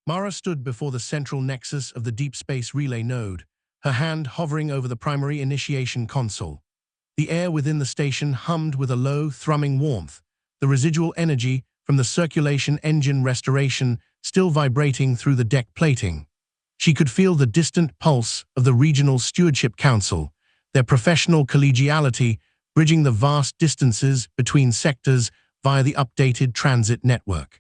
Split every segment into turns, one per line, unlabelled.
Mara stood before the central nexus of the deep space relay node, her hand hovering over the primary initiation console. The air within the station hummed with a low, thrumming warmth, the residual energy from the circulation engine restoration still vibrating through the deck plating. She could feel the distant pulse of the Regional Stewardship Council, their professional collegiality bridging the vast distances between sectors via the updated transit network.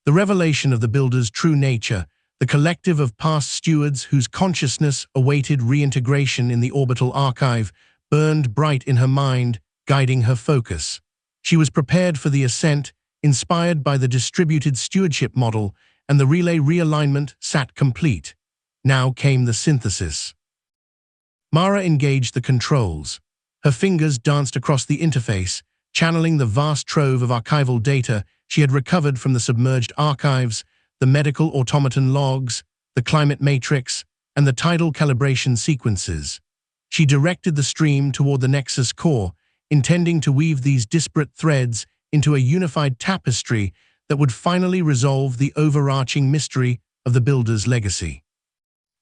The revelation of the builder's true nature, the collective of past stewards whose consciousness awaited reintegration in the orbital archive, burned bright in her mind, guiding her focus. She was prepared for the ascent, inspired by the distributed stewardship model, and the relay realignment sat complete. Now came the synthesis. Mara engaged the controls. Her fingers danced across the interface, channeling the vast trove of archival data she had recovered from the submerged archives, the medical automaton logs, the climate matrix, and the tidal calibration sequences. She directed the stream toward the Nexus core, intending to weave these disparate threads into a unified tapestry that would finally resolve the overarching mystery of the builder's legacy.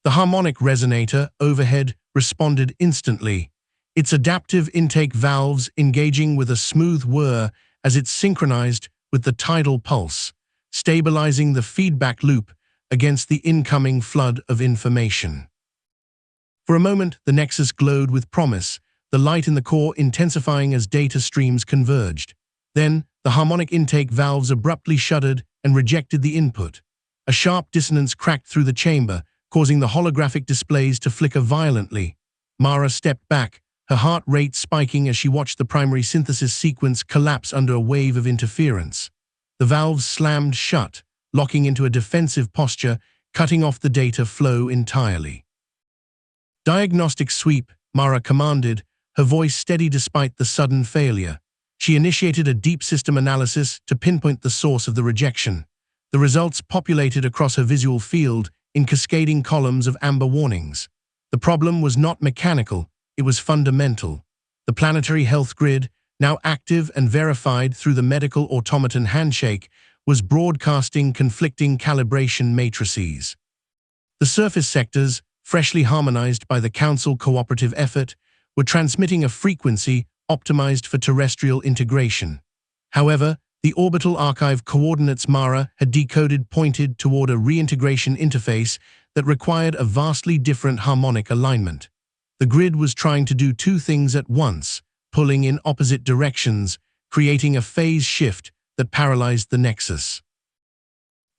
The harmonic resonator overhead responded instantly, its adaptive intake valves engaging with a smooth whir as it synchronized with the tidal pulse, stabilizing the feedback loop against the incoming flood of information. For a moment, the Nexus glowed with promise, the light in the core intensifying as data streams converged. Then, the harmonic intake valves abruptly shuddered and rejected the input. A sharp dissonance cracked through the chamber, causing the holographic displays to flicker violently. Mara stepped back, her heart rate spiking as she watched the primary synthesis sequence collapse under a wave of interference. The valves slammed shut, locking into a defensive posture, cutting off the data flow entirely. "Diagnostic sweep," Mara commanded, her voice steady despite the sudden failure. She initiated a deep system analysis to pinpoint the source of the rejection. The results populated across her visual field in cascading columns of amber warnings. The problem was not mechanical, it was fundamental. The planetary health grid, now active and verified through the medical automaton handshake, was broadcasting conflicting calibration matrices. The surface sectors, freshly harmonized by the Council cooperative effort, were transmitting a frequency optimized for terrestrial integration. However, the orbital archive coordinates Mara had decoded pointed toward a reintegration interface that required a vastly different harmonic alignment. The grid was trying to do two things at once, pulling in opposite directions, creating a phase shift that paralyzed the Nexus.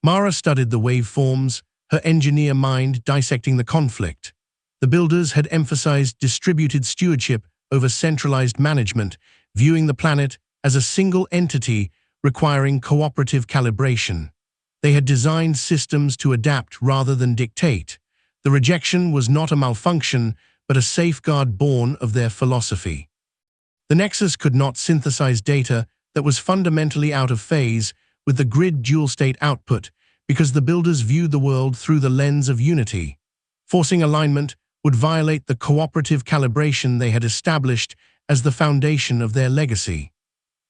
Mara studied the waveforms, her engineer mind dissecting the conflict. The builders had emphasized distributed stewardship over centralized management, viewing the planet as a single entity requiring cooperative calibration. They had designed systems to adapt rather than dictate. The rejection was not a malfunction, but a safeguard born of their philosophy. The Nexus could not synthesize data that was fundamentally out of phase with the grid dual-state output because the builders viewed the world through the lens of unity. Forcing alignment would violate the cooperative calibration they had established as the foundation of their legacy.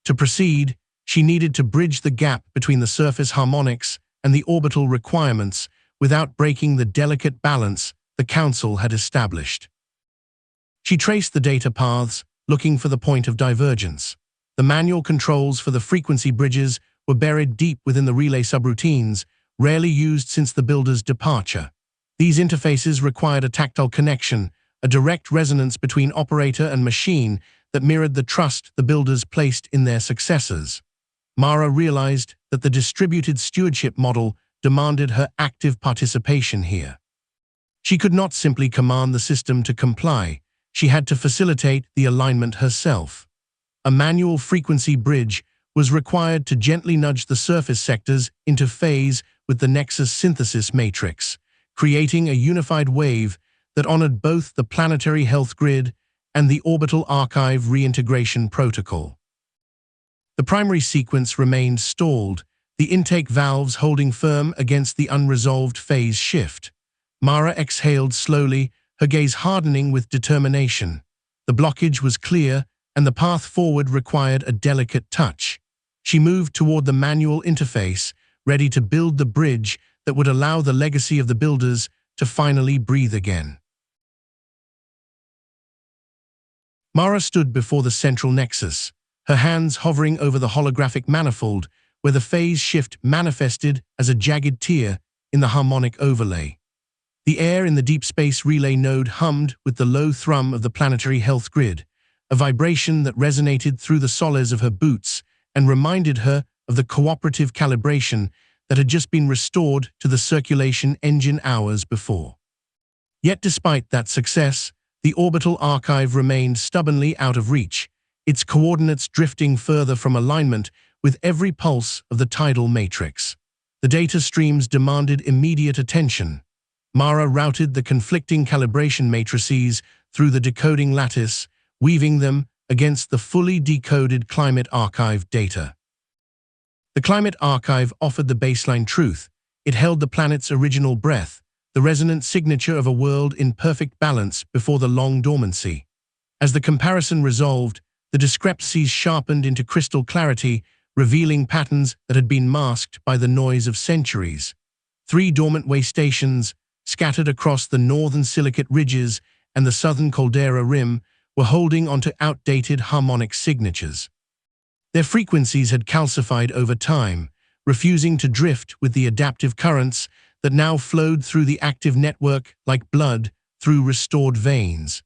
To proceed, she needed to bridge the gap between the surface harmonics and the orbital requirements without breaking the delicate balance the Council had established. She traced the data paths, looking for the point of divergence. The manual controls for the frequency bridges were buried deep within the relay subroutines, rarely used since the builder's departure. These interfaces required a tactile connection, a direct resonance between operator and machine that mirrored the trust the builders placed in their successors. Mara realized that the distributed stewardship model demanded her active participation here. She could not simply command the system to comply, she had to facilitate the alignment herself. A manual frequency bridge was required to gently nudge the surface sectors into phase with the Nexus synthesis matrix, creating a unified wave that honored both the planetary health grid and the orbital archive reintegration protocol. The primary sequence remained stalled, the intake valves holding firm against the unresolved phase shift. Mara exhaled slowly, her gaze hardening with determination. The blockage was clear, and the path forward required a delicate touch. She moved toward the manual interface, ready to build the bridge that that would allow the legacy of the builders to finally breathe again. Mara stood before the central nexus, her hands hovering over the holographic manifold where the phase shift manifested as a jagged tear in the harmonic overlay. The air in the deep space relay node hummed with the low thrum of the planetary health grid, a vibration that resonated through the soles of her boots and reminded her of the cooperative calibration that had just been restored to the circulation engine hours before. Yet despite that success, the orbital archive remained stubbornly out of reach, its coordinates drifting further from alignment with every pulse of the tidal matrix. The data streams demanded immediate attention. Mara routed the conflicting calibration matrices through the decoding lattice, weaving them against the fully decoded climate archive data. The climate archive offered the baseline truth. It held the planet's original breath, the resonant signature of a world in perfect balance before the long dormancy. As the comparison resolved, the discrepancies sharpened into crystal clarity, revealing patterns that had been masked by the noise of centuries. 3 dormant way stations, scattered across the northern silicate ridges and the southern caldera rim, were holding onto outdated harmonic signatures. Their frequencies had calcified over time, refusing to drift with the adaptive currents that now flowed through the active network like blood through restored veins.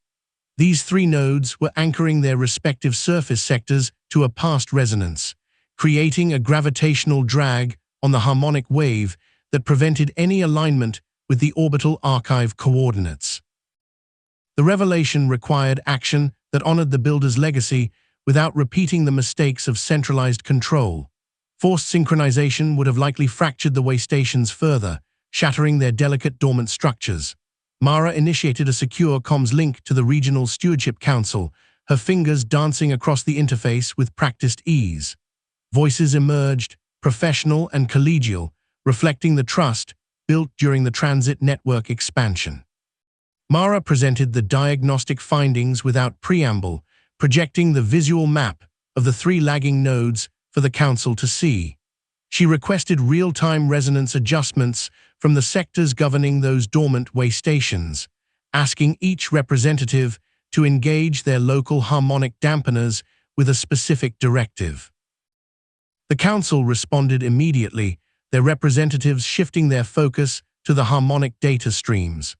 These 3 nodes were anchoring their respective surface sectors to a past resonance, creating a gravitational drag on the harmonic wave that prevented any alignment with the orbital archive coordinates. The revelation required action that honored the builder's legacy without repeating the mistakes of centralized control. Forced synchronization would have likely fractured the way stations further, shattering their delicate dormant structures. Mara initiated a secure comms link to the regional stewardship council, her fingers dancing across the interface with practiced ease. Voices emerged, professional and collegial, reflecting the trust built during the transit network expansion. Mara presented the diagnostic findings without preamble, projecting the visual map of the 3 lagging nodes for the council to see. She requested real-time resonance adjustments from the sectors governing those dormant way stations, asking each representative to engage their local harmonic dampeners with a specific directive. The council responded immediately, their representatives shifting their focus to the harmonic data streams.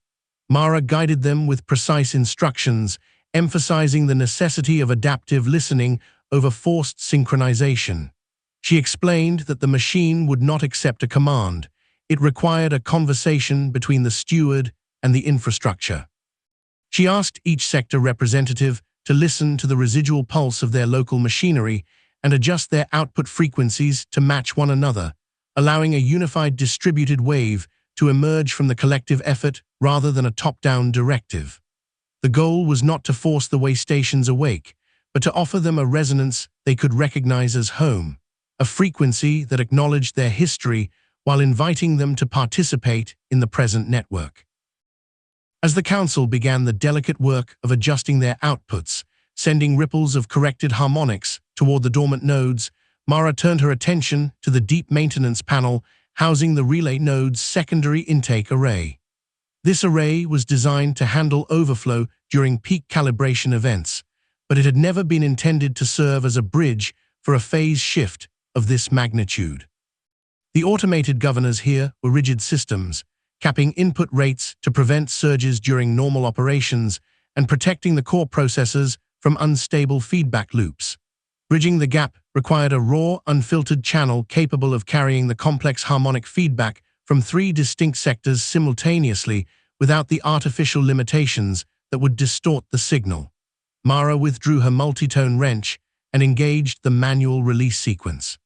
Mara guided them with precise instructions, emphasizing the necessity of adaptive listening over forced synchronization. She explained that the machine would not accept a command. It required a conversation between the steward and the infrastructure. She asked each sector representative to listen to the residual pulse of their local machinery and adjust their output frequencies to match one another, allowing a unified distributed wave to emerge from the collective effort rather than a top-down directive. The goal was not to force the way stations awake, but to offer them a resonance they could recognize as home, a frequency that acknowledged their history while inviting them to participate in the present network. As the council began the delicate work of adjusting their outputs, sending ripples of corrected harmonics toward the dormant nodes, Mara turned her attention to the deep maintenance panel housing the relay node's secondary intake array. This array was designed to handle overflow during peak calibration events, but it had never been intended to serve as a bridge for a phase shift of this magnitude. The automated governors here were rigid systems, capping input rates to prevent surges during normal operations and protecting the core processors from unstable feedback loops. Bridging the gap required a raw, unfiltered channel capable of carrying the complex harmonic feedback from 3 distinct sectors simultaneously without the artificial limitations that would distort the signal. Mara withdrew her multitone wrench and engaged the manual release sequence.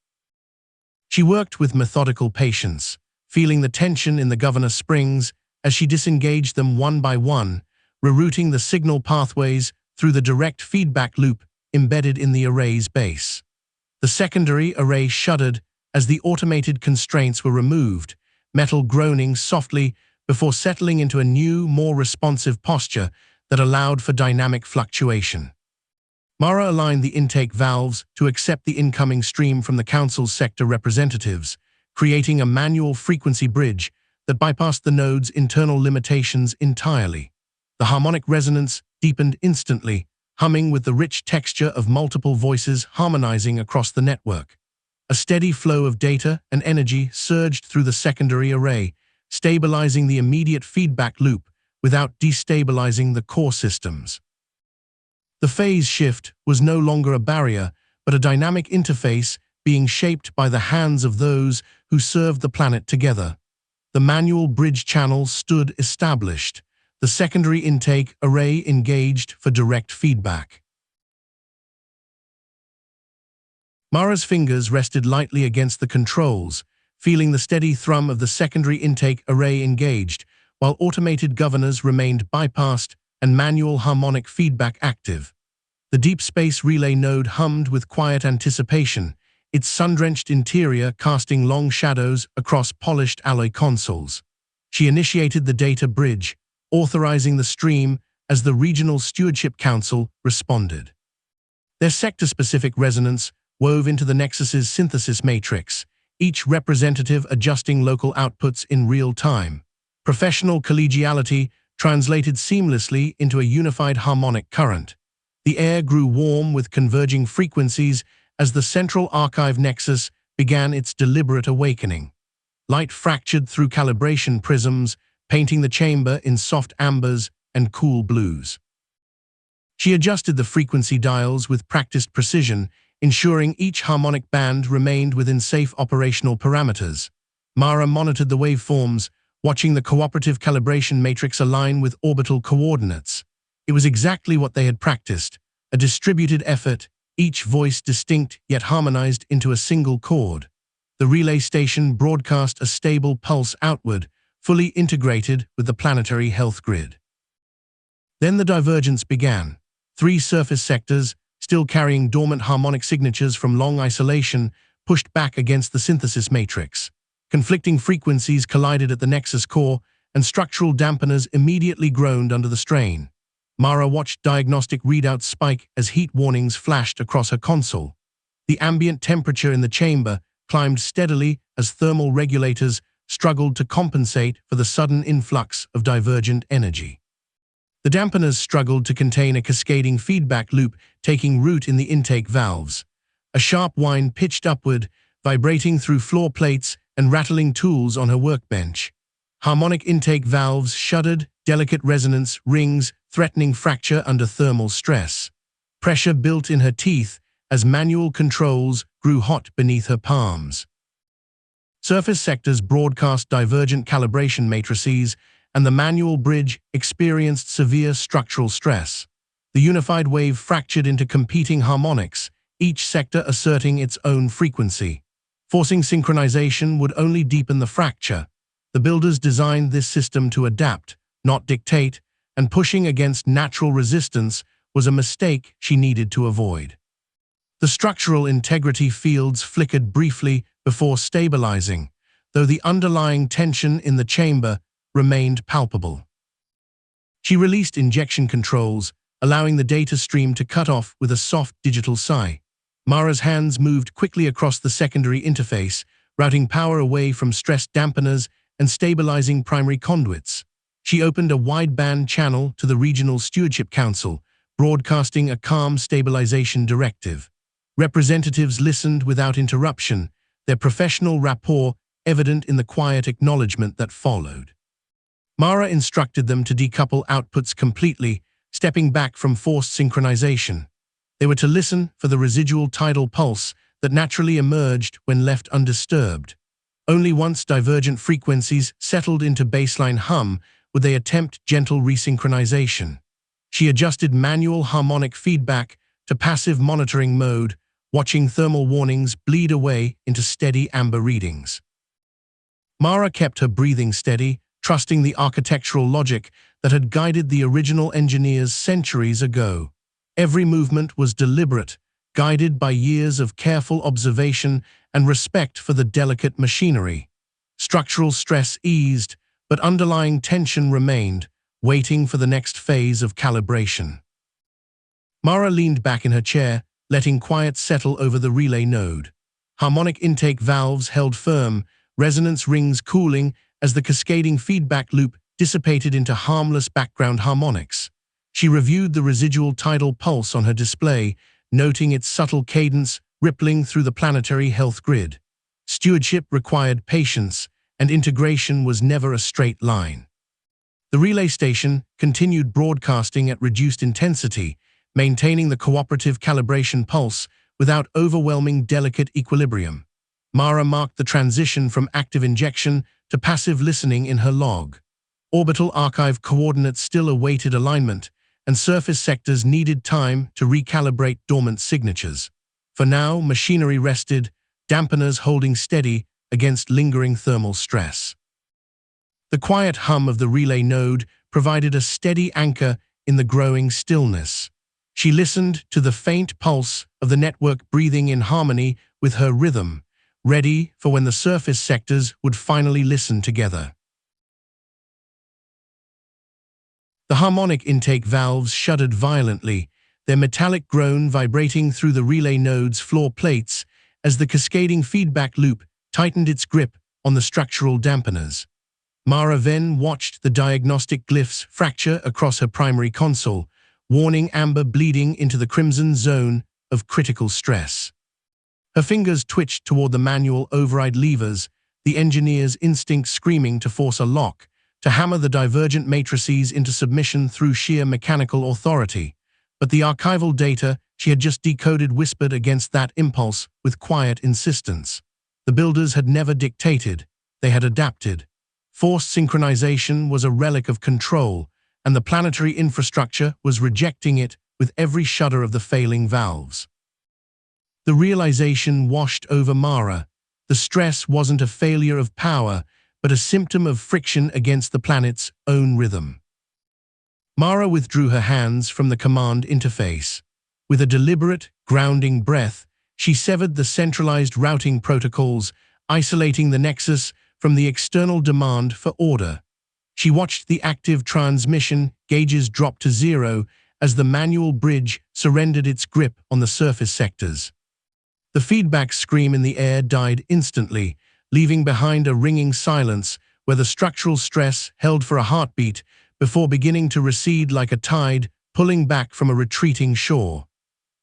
She worked with methodical patience, feeling the tension in the governor springs as she disengaged them one by one, rerouting the signal pathways through the direct feedback loop embedded in the array's base. The secondary array shuddered as the automated constraints were removed, metal groaning softly before settling into a new, more responsive posture that allowed for dynamic fluctuation. Mara aligned the intake valves to accept the incoming stream from the council's sector representatives, creating a manual frequency bridge that bypassed the node's internal limitations entirely. The harmonic resonance deepened instantly, humming with the rich texture of multiple voices harmonizing across the network. A steady flow of data and energy surged through the secondary array, stabilizing the immediate feedback loop without destabilizing the core systems. The phase shift was no longer a barrier, but a dynamic interface being shaped by the hands of those who served the planet together. The manual bridge channel stood established, the secondary intake array engaged for direct feedback. Mara's fingers rested lightly against the controls, feeling the steady thrum of the secondary intake array engaged, while automated governors remained bypassed and manual harmonic feedback active. The deep space relay node hummed with quiet anticipation, its sun-drenched interior casting long shadows across polished alloy consoles. She initiated the data bridge, authorizing the stream as the Regional Stewardship Council responded. Their sector-specific resonance wove into the Nexus's synthesis matrix, each representative adjusting local outputs in real time. Professional collegiality translated seamlessly into a unified harmonic current. The air grew warm with converging frequencies as the central archive nexus began its deliberate awakening. Light fractured through calibration prisms, painting the chamber in soft ambers and cool blues. She adjusted the frequency dials with practiced precision, ensuring each harmonic band remained within safe operational parameters. Mara monitored the waveforms, watching the cooperative calibration matrix align with orbital coordinates. It was exactly what they had practiced, a distributed effort, each voice distinct yet harmonized into a single chord. The relay station broadcast a stable pulse outward, fully integrated with the planetary health grid. Then the divergence began. 3 surface sectors, still carrying dormant harmonic signatures from long isolation, pushed back against the synthesis matrix. Conflicting frequencies collided at the Nexus core, and structural dampeners immediately groaned under the strain. Mara watched diagnostic readouts spike as heat warnings flashed across her console. The ambient temperature in the chamber climbed steadily as thermal regulators struggled to compensate for the sudden influx of divergent energy. The dampeners struggled to contain a cascading feedback loop taking root in the intake valves. A sharp whine pitched upward, vibrating through floor plates and rattling tools on her workbench. Harmonic intake valves shuddered, delicate resonance rings threatening fracture under thermal stress. Pressure built in her teeth as manual controls grew hot beneath her palms. Surface sectors broadcast divergent calibration matrices, and the manual bridge experienced severe structural stress. The unified wave fractured into competing harmonics, each sector asserting its own frequency. Forcing synchronization would only deepen the fracture. The builders designed this system to adapt, not dictate, and pushing against natural resistance was a mistake she needed to avoid. The structural integrity fields flickered briefly before stabilizing, though the underlying tension in the chamber remained palpable. She released injection controls, allowing the data stream to cut off with a soft digital sigh. Mara's hands moved quickly across the secondary interface, routing power away from stressed dampeners and stabilizing primary conduits. She opened a wideband channel to the Regional Stewardship Council, broadcasting a calm stabilization directive. Representatives listened without interruption, their professional rapport evident in the quiet acknowledgement that followed. Mara instructed them to decouple outputs completely, stepping back from forced synchronization. They were to listen for the residual tidal pulse that naturally emerged when left undisturbed. Only once divergent frequencies settled into baseline hum would they attempt gentle resynchronization. She adjusted manual harmonic feedback to passive monitoring mode, watching thermal warnings bleed away into steady amber readings. Mara kept her breathing steady, trusting the architectural logic that had guided the original engineers centuries ago. Every movement was deliberate, guided by years of careful observation and respect for the delicate machinery. Structural stress eased, but underlying tension remained, waiting for the next phase of calibration. Mara leaned back in her chair, letting quiet settle over the relay node. Harmonic intake valves held firm, resonance rings cooling as the cascading feedback loop dissipated into harmless background harmonics. She reviewed the residual tidal pulse on her display, noting its subtle cadence rippling through the planetary health grid. Stewardship required patience, and integration was never a straight line. The relay station continued broadcasting at reduced intensity, maintaining the cooperative calibration pulse without overwhelming delicate equilibrium. Mara marked the transition from active injection to passive listening in her log. Orbital archive coordinates still awaited alignment, and surface sectors needed time to recalibrate dormant signatures. For now, machinery rested, dampeners holding steady against lingering thermal stress. The quiet hum of the relay node provided a steady anchor in the growing stillness. She listened to the faint pulse of the network breathing in harmony with her rhythm, ready for when the surface sectors would finally listen together. The harmonic intake valves shuddered violently, their metallic groan vibrating through the relay node's floor plates as the cascading feedback loop tightened its grip on the structural dampeners. Venn watched the diagnostic glyphs fracture across her primary console, warning amber bleeding into the crimson zone of critical stress. Her fingers twitched toward the manual override levers, the engineer's instinct screaming to force a lock, to hammer the divergent matrices into submission through sheer mechanical authority. But the archival data she had just decoded whispered against that impulse with quiet insistence. The builders had never dictated, they had adapted. Forced synchronization was a relic of control, and the planetary infrastructure was rejecting it with every shudder of the failing valves. The realization washed over Mara. The stress wasn't a failure of power, but a symptom of friction against the planet's own rhythm. Mara withdrew her hands from the command interface. With a deliberate, grounding breath, she severed the centralized routing protocols, isolating the Nexus from the external demand for order. She watched the active transmission gauges drop to zero as the manual bridge surrendered its grip on the surface sectors. The feedback scream in the air died instantly, leaving behind a ringing silence where the structural stress held for a heartbeat before beginning to recede like a tide pulling back from a retreating shore.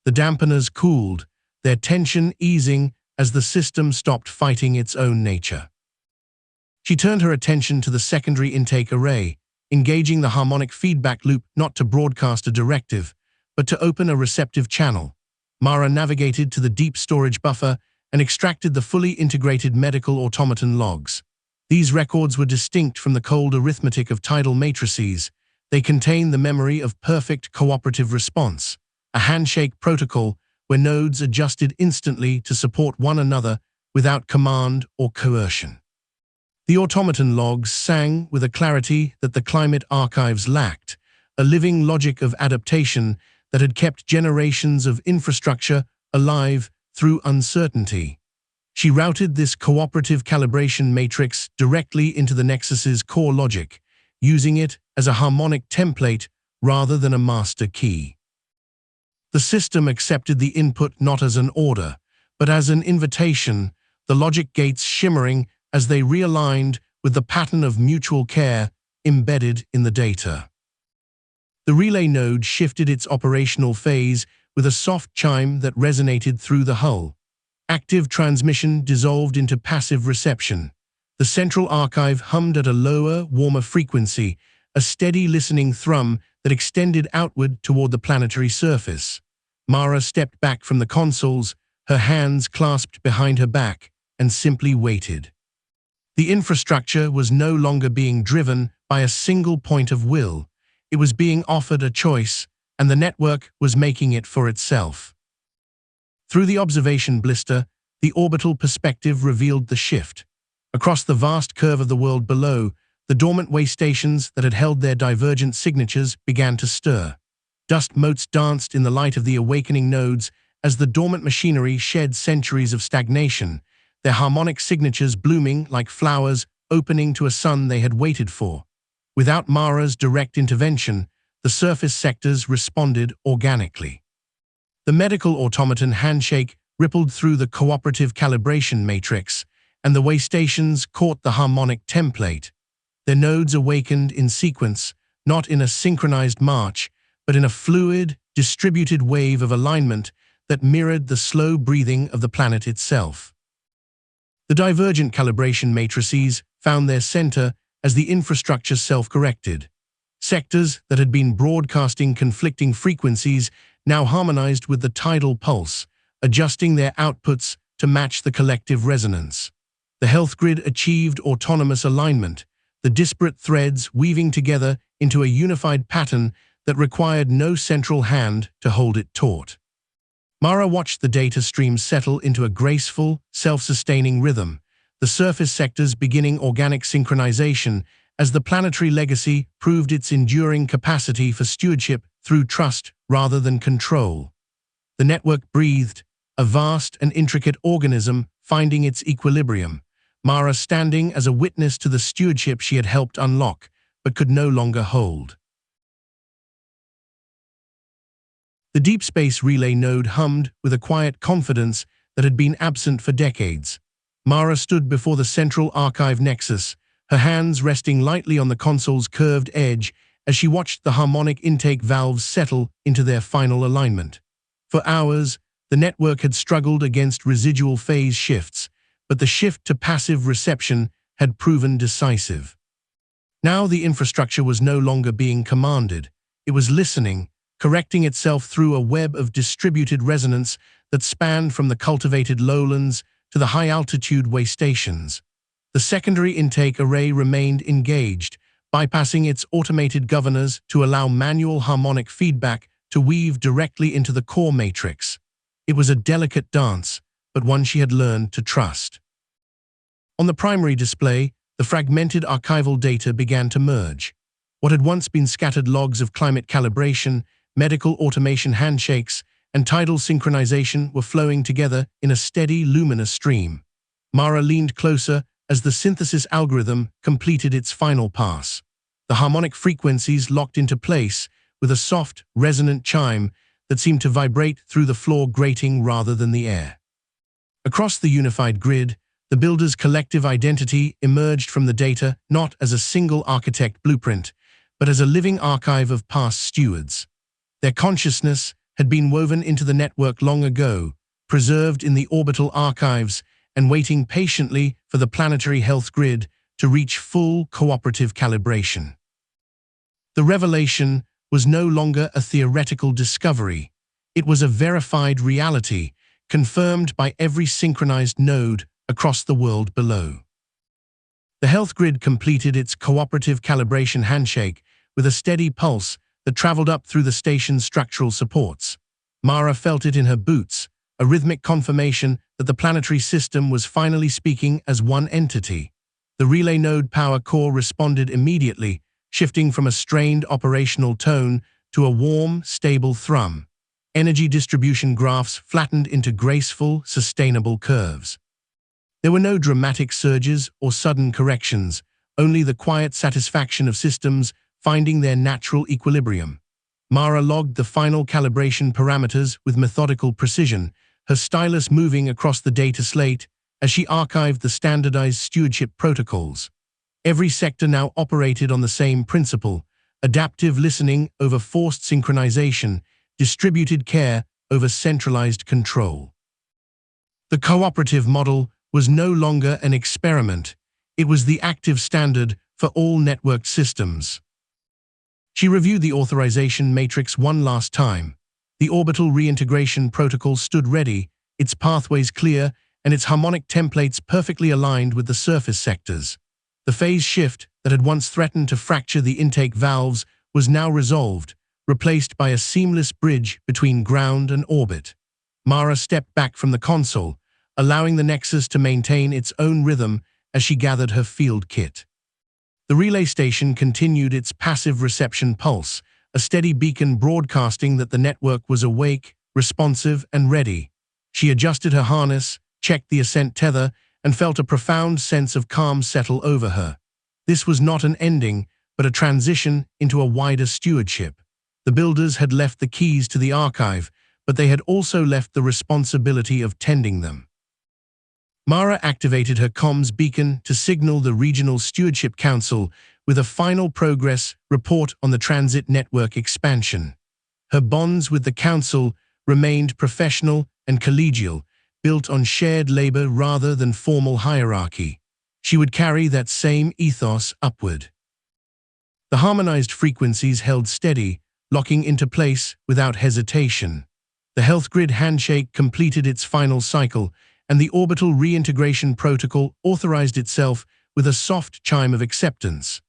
The dampeners cooled, their tension easing as the system stopped fighting its own nature. She turned her attention to the secondary intake array, engaging the harmonic feedback loop not to broadcast a directive, but to open a receptive channel. Mara navigated to the deep storage buffer and extracted the fully integrated medical automaton logs. These records were distinct from the cold arithmetic of tidal matrices. They contained the memory of perfect cooperative response, a handshake protocol where nodes adjusted instantly to support one another without command or coercion. The automaton logs sang with a clarity that the climate archives lacked, a living logic of adaptation that had kept generations of infrastructure alive through uncertainty. She routed this cooperative calibration matrix directly into the Nexus's core logic, using it as a harmonic template rather than a master key. The system accepted the input not as an order, but as an invitation, the logic gates shimmering as they realigned with the pattern of mutual care embedded in the data. The relay node shifted its operational phase with a soft chime that resonated through the hull. Active transmission dissolved into passive reception. The central archive hummed at a lower, warmer frequency, a steady listening thrum that extended outward toward the planetary surface. Mara stepped back from the consoles, her hands clasped behind her back, and simply waited. The infrastructure was no longer being driven by a single point of will. It was being offered a choice, and the network was making it for itself. Through the observation blister, the orbital perspective revealed the shift. Across the vast curve of the world below, the dormant way stations that had held their divergent signatures began to stir. Dust motes danced in the light of the awakening nodes as the dormant machinery shed centuries of stagnation, their harmonic signatures blooming like flowers opening to a sun they had waited for. Without Mara's direct intervention, the surface sectors responded organically. The medical automaton handshake rippled through the cooperative calibration matrix, and the way stations caught the harmonic template. Their nodes awakened in sequence, not in a synchronized march, but in a fluid, distributed wave of alignment that mirrored the slow breathing of the planet itself. The divergent calibration matrices found their center as the infrastructure self-corrected. Sectors that had been broadcasting conflicting frequencies now harmonized with the tidal pulse, adjusting their outputs to match the collective resonance. The health grid achieved autonomous alignment, the disparate threads weaving together into a unified pattern that required no central hand to hold it taut. Mara watched the data stream settle into a graceful, self-sustaining rhythm, the surface sectors beginning organic synchronization as the planetary legacy proved its enduring capacity for stewardship through trust rather than control. The network breathed, a vast and intricate organism finding its equilibrium, Mara standing as a witness to the stewardship she had helped unlock, but could no longer hold. The deep space relay node hummed with a quiet confidence that had been absent for decades. Mara stood before the central archive Nexus, her hands resting lightly on the console's curved edge as she watched the harmonic intake valves settle into their final alignment. For hours, the network had struggled against residual phase shifts, but the shift to passive reception had proven decisive. Now the infrastructure was no longer being commanded. It was listening, correcting itself through a web of distributed resonance that spanned from the cultivated lowlands to the high-altitude way stations. The secondary intake array remained engaged, bypassing its automated governors to allow manual harmonic feedback to weave directly into the core matrix. It was a delicate dance, but one she had learned to trust. On the primary display, the fragmented archival data began to merge. What had once been scattered logs of climate calibration, medical automation handshakes, and tidal synchronization were flowing together in a steady, luminous stream. Mara leaned closer as the synthesis algorithm completed its final pass. The harmonic frequencies locked into place with a soft, resonant chime that seemed to vibrate through the floor grating rather than the air. Across the unified grid, the builder's collective identity emerged from the data not as a single architect blueprint, but as a living archive of past stewards. Their consciousness had been woven into the network long ago, preserved in the orbital archives, and waiting patiently for the planetary health grid to reach full cooperative calibration. The revelation was no longer a theoretical discovery. It was a verified reality, confirmed by every synchronized node across the world below. The health grid completed its cooperative calibration handshake with a steady pulse that traveled up through the station's structural supports. Mara felt it in her boots, a rhythmic confirmation that the planetary system was finally speaking as one entity. The relay node power core responded immediately, shifting from a strained operational tone to a warm, stable thrum. Energy distribution graphs flattened into graceful, sustainable curves. There were no dramatic surges or sudden corrections, only the quiet satisfaction of systems finding their natural equilibrium. Mara logged the final calibration parameters with methodical precision, her stylus moving across the data slate as she archived the standardized stewardship protocols. Every sector now operated on the same principle: adaptive listening over forced synchronization, distributed care over centralized control. The cooperative model was no longer an experiment. It was the active standard for all networked systems. She reviewed the authorization matrix one last time. The orbital reintegration protocol stood ready, its pathways clear, and its harmonic templates perfectly aligned with the surface sectors. The phase shift that had once threatened to fracture the intake valves was now resolved, replaced by a seamless bridge between ground and orbit. Mara stepped back from the console, allowing the Nexus to maintain its own rhythm as she gathered her field kit. The relay station continued its passive reception pulse, a steady beacon broadcasting that the network was awake, responsive, and ready. She adjusted her harness, checked the ascent tether, and felt a profound sense of calm settle over her. This was not an ending, but a transition into a wider stewardship. The builders had left the keys to the archive, but they had also left the responsibility of tending them. Mara activated her comms beacon to signal the Regional Stewardship Council with a final progress report on the transit network expansion. Her bonds with the council remained professional and collegial, built on shared labor rather than formal hierarchy. She would carry that same ethos upward. The harmonized frequencies held steady, locking into place without hesitation. The health grid handshake completed its final cycle, and the orbital reintegration protocol authorized itself with a soft chime of acceptance.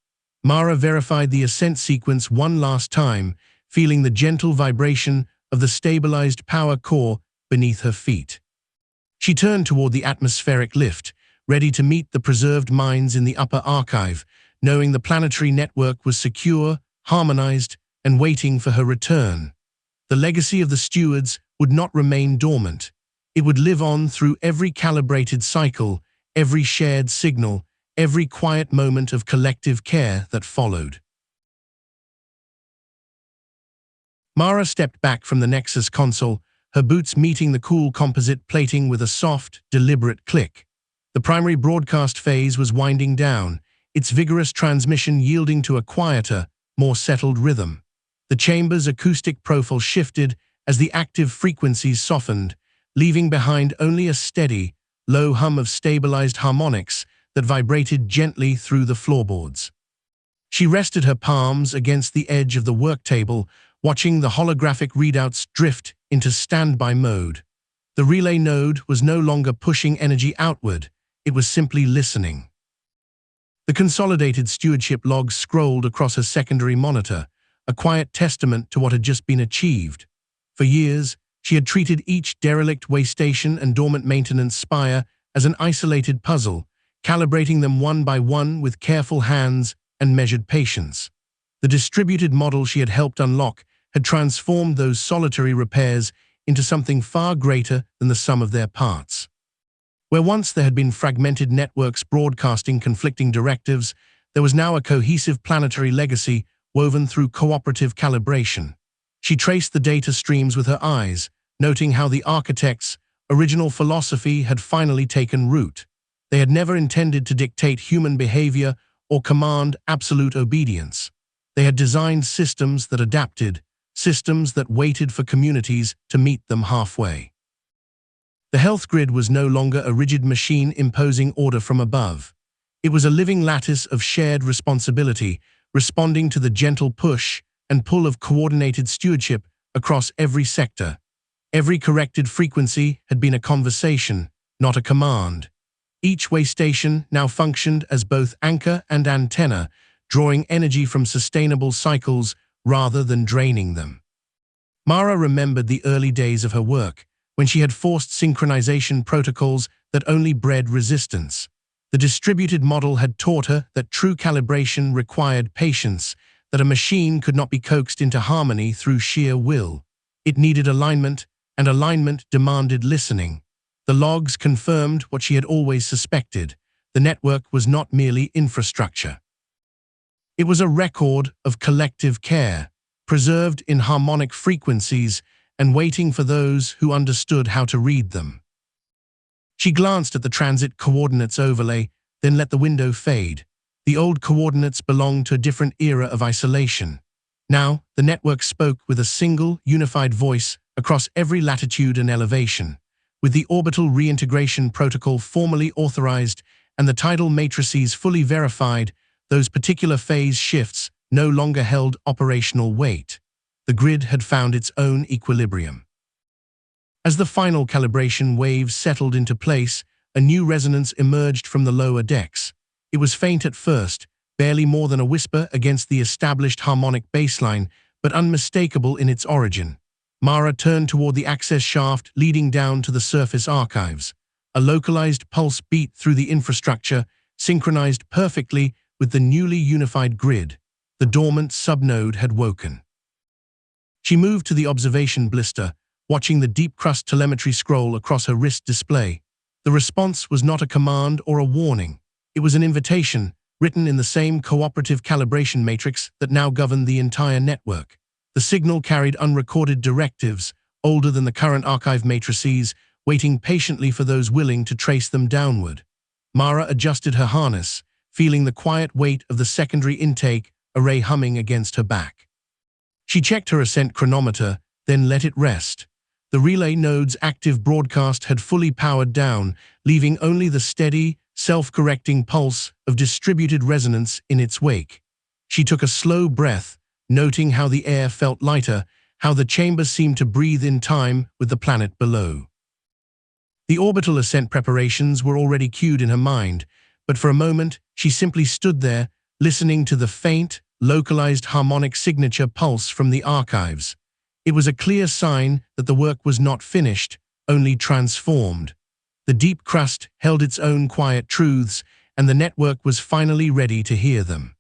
Mara verified the ascent sequence one last time, feeling the gentle vibration of the stabilized power core beneath her feet. She turned toward the atmospheric lift, ready to meet the preserved minds in the upper archive, knowing the planetary network was secure, harmonized, and waiting for her return. The legacy of the stewards would not remain dormant. It would live on through every calibrated cycle, every shared signal, every quiet moment of collective care that followed. Mara stepped back from the Nexus console, her boots meeting the cool composite plating with a soft, deliberate click. The primary broadcast phase was winding down, its vigorous transmission yielding to a quieter, more settled rhythm. The chamber's acoustic profile shifted as the active frequencies softened, leaving behind only a steady, low hum of stabilized harmonics that vibrated gently through the floorboards. She rested her palms against the edge of the work table, watching the holographic readouts drift into standby mode. The relay node was no longer pushing energy outward, it was simply listening. The consolidated stewardship logs scrolled across her secondary monitor, a quiet testament to what had just been achieved. For years, she had treated each derelict way station and dormant maintenance spire as an isolated puzzle, calibrating them one by one with careful hands and measured patience. The distributed model she had helped unlock had transformed those solitary repairs into something far greater than the sum of their parts. Where once there had been fragmented networks broadcasting conflicting directives, there was now a cohesive planetary legacy woven through cooperative calibration. She traced the data streams with her eyes, noting how the architect's original philosophy had finally taken root. They had never intended to dictate human behavior or command absolute obedience. They had designed systems that adapted, systems that waited for communities to meet them halfway. The health grid was no longer a rigid machine imposing order from above. It was a living lattice of shared responsibility, responding to the gentle push and pull of coordinated stewardship across every sector. Every corrected frequency had been a conversation, not a command. Each way station now functioned as both anchor and antenna, drawing energy from sustainable cycles rather than draining them. Mara remembered the early days of her work, when she had forced synchronization protocols that only bred resistance. The distributed model had taught her that true calibration required patience, that a machine could not be coaxed into harmony through sheer will. It needed alignment, and alignment demanded listening. The logs confirmed what she had always suspected. The network was not merely infrastructure. It was a record of collective care, preserved in harmonic frequencies and waiting for those who understood how to read them. She glanced at the transit coordinates overlay, then let the window fade. The old coordinates belonged to a different era of isolation. Now, the network spoke with a single, unified voice across every latitude and elevation. With the orbital reintegration protocol formally authorized and the tidal matrices fully verified, those particular phase shifts no longer held operational weight. The grid had found its own equilibrium. As the final calibration waves settled into place, a new resonance emerged from the lower decks. It was faint at first, barely more than a whisper against the established harmonic baseline, but unmistakable in its origin. Mara turned toward the access shaft leading down to the surface archives. A localized pulse beat through the infrastructure, synchronized perfectly with the newly unified grid. The dormant subnode had woken. She moved to the observation blister, watching the deep crust telemetry scroll across her wrist display. The response was not a command or a warning. It was an invitation, written in the same cooperative calibration matrix that now governed the entire network. The signal carried unrecorded directives, older than the current archive matrices, waiting patiently for those willing to trace them downward. Mara adjusted her harness, feeling the quiet weight of the secondary intake array humming against her back. She checked her ascent chronometer, then let it rest. The relay node's active broadcast had fully powered down, leaving only the steady, self-correcting pulse of distributed resonance in its wake. She took a slow breath, noting how the air felt lighter, how the chamber seemed to breathe in time with the planet below. The orbital ascent preparations were already cued in her mind, but for a moment she simply stood there, listening to the faint, localized harmonic signature pulse from the archives. It was a clear sign that the work was not finished, only transformed. The deep crust held its own quiet truths, and the network was finally ready to hear them.